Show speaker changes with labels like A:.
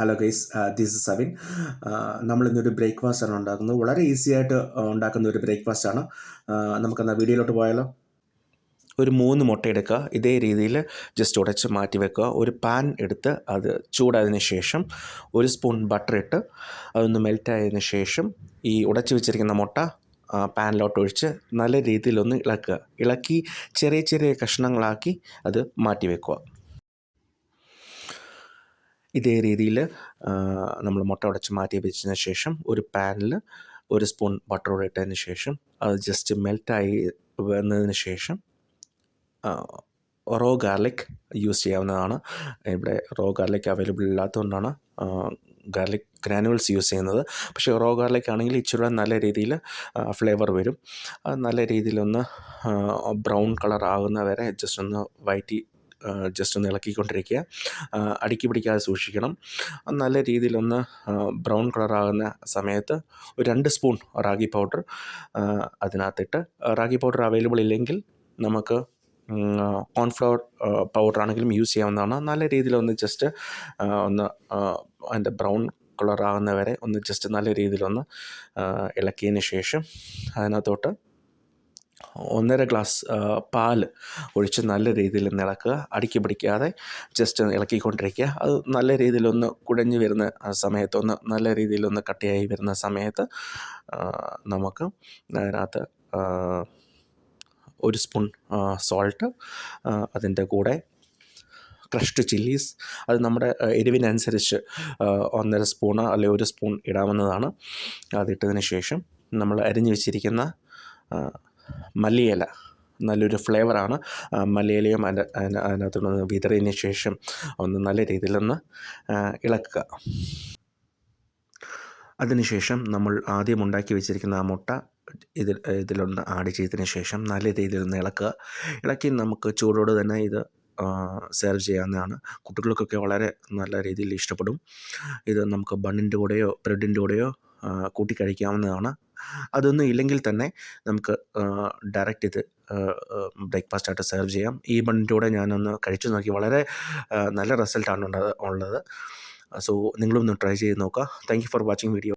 A: Hello guys, this is Savin. നമ്മളിന്നൊരു ബ്രേക്ക്ഫാസ്റ്റാണ് ഉണ്ടാക്കുന്നത്. വളരെ ഈസി ആയിട്ട് ഉണ്ടാക്കുന്ന ഒരു ബ്രേക്ക്ഫാസ്റ്റാണ്. നമുക്കെന്നാൽ വീഡിയോയിലോട്ട് പോയാലോ. ഒരു 3 മുട്ട എടുക്കുക. ഇതേ രീതിയിൽ ജസ്റ്റ് ഉടച്ച് മാറ്റി വെക്കുക. ഒരു പാൻ എടുത്ത് അത് ചൂടായതിന് ശേഷം 1 സ്പൂൺ ബട്ടർ ഇട്ട് അതൊന്ന് മെൽറ്റായതിന് ശേഷം ഈ ഉടച്ച് വെച്ചിരിക്കുന്ന മുട്ട പാനിലോട്ട് ഒഴിച്ച് നല്ല രീതിയിലൊന്ന് ഇളക്കി ചെറിയ ചെറിയ കഷ്ണങ്ങളാക്കി അത് മാറ്റി വെക്കുക. ഇതേ രീതിയിൽ നമ്മൾ മുട്ട ഉടച്ച് മാറ്റി വെച്ചതിന് ശേഷം ഒരു പാനിൽ 1 സ്പൂൺ ബട്ടർ കൂടെ ഇട്ടതിന് ശേഷം അത് ജസ്റ്റ് മെൽറ്റായി വന്നതിന് ശേഷം റോ ഗാർലിക് യൂസ് ചെയ്യാവുന്നതാണ്. ഇവിടെ റോ ഗാർലിക് അവൈലബിൾ ഇല്ലാത്തതുകൊണ്ടാണ് ഗാർലിക് ഗ്രാനുവൽസ് യൂസ് ചെയ്യുന്നത്. പക്ഷേ റോ ഗാർലിക് ആണെങ്കിൽ ഇച്ചിരി നല്ല രീതിയിൽ ഫ്ലേവർ വരും. നല്ല രീതിയിലൊന്ന് ബ്രൗൺ കളർ ആകുന്ന വരെ ജസ്റ്റ് ഒന്ന് ഇളക്കിക്കൊണ്ടിരിക്കുക. അടുക്കി പിടിക്കാതെ സൂക്ഷിക്കണം. നല്ല രീതിയിലൊന്ന് ബ്രൗൺ കളറാകുന്ന സമയത്ത് ഒരു 2 സ്പൂൺ റാഗി പൗഡർ അതിനകത്തിട്ട്, റാഗി പൗഡർ അവൈലബിൾ ഇല്ലെങ്കിൽ നമുക്ക് കോൺഫ്ലവർ പൗഡറാണെങ്കിലും യൂസ് ചെയ്യാവുന്നതാണ്. നല്ല രീതിയിലൊന്ന് ജസ്റ്റ് അതിൻ്റെ ബ്രൗൺ കളറാകുന്ന വരെ ഒന്ന് ജസ്റ്റ് നല്ല രീതിയിലൊന്ന് ഇളക്കിയതിന് ശേഷം അതിനകത്തോട്ട് 1.5 ഗ്ലാസ് പാൽ ഒഴിച്ച് നല്ല രീതിയിൽ ഇളക്കുക. അടുക്കി പിടിക്കാതെ ജസ്റ്റ് ഇളക്കിക്കൊണ്ടിരിക്കുക. അത് നല്ല രീതിയിലൊന്ന് കുഴഞ്ഞ് വരുന്ന സമയത്തൊന്ന് നല്ല രീതിയിലൊന്ന് കട്ടിയായി വരുന്ന സമയത്ത് നമുക്ക് അതിനകത്ത് 1 സ്പൂൺ സോൾട്ട്, അതിൻ്റെ കൂടെ ക്രഷ്ഡ് ചില്ലീസ്, അത് നമ്മുടെ എരിവിനനുസരിച്ച് 1.5 സ്പൂണ് അല്ലെങ്കിൽ 1 സ്പൂൺ ഇടാവുന്നതാണ്. അതിട്ടതിന് ശേഷം നമ്മൾ അരിഞ്ഞു വെച്ചിരിക്കുന്ന മല്ലിയില, നല്ലൊരു ഫ്ലേവറാണ്. മല്ലിയിലയും അതിനകത്തുനിന്ന് വിതറിയതിന് ശേഷം ഒന്ന് നല്ല രീതിയിലൊന്ന് ഇളക്കുക. അതിനുശേഷം നമ്മൾ ആദ്യം ഉണ്ടാക്കി വെച്ചിരിക്കുന്ന ആ മുട്ട ഇതിലൊന്ന് ആഡ് ചെയ്തതിന് ശേഷം നല്ല രീതിയിലൊന്ന് ഇളക്കി നമുക്ക് ചൂടോടെ തന്നെ ഇത് സെർവ് ചെയ്യാവുന്നതാണ്. കുട്ടികൾക്കൊക്കെ വളരെ നല്ല രീതിയിൽ ഇഷ്ടപ്പെടും. ഇത് നമുക്ക് ബണ്ണിൻ്റെ കൂടെയോ ബ്രെഡിൻ്റെ കൂടെയോ കൂട്ടി കഴിക്കാവുന്നതാണ്. അതൊന്നും ഇല്ലെങ്കിൽ തന്നെ നമുക്ക് ഡയറക്റ്റ് ഇത് ബ്രേക്ക്ഫാസ്റ്റായിട്ട് സെർവ് ചെയ്യാം. ഈ ബണ്ണിൻ്റെ കൂടെ ഞാനൊന്ന് കഴിച്ചു നോക്കി, വളരെ നല്ല റിസൾട്ടാണ് ഉള്ളത്. സോ നിങ്ങളൊന്ന് ട്രൈ ചെയ്ത് നോക്കുക. Thank you for watching video.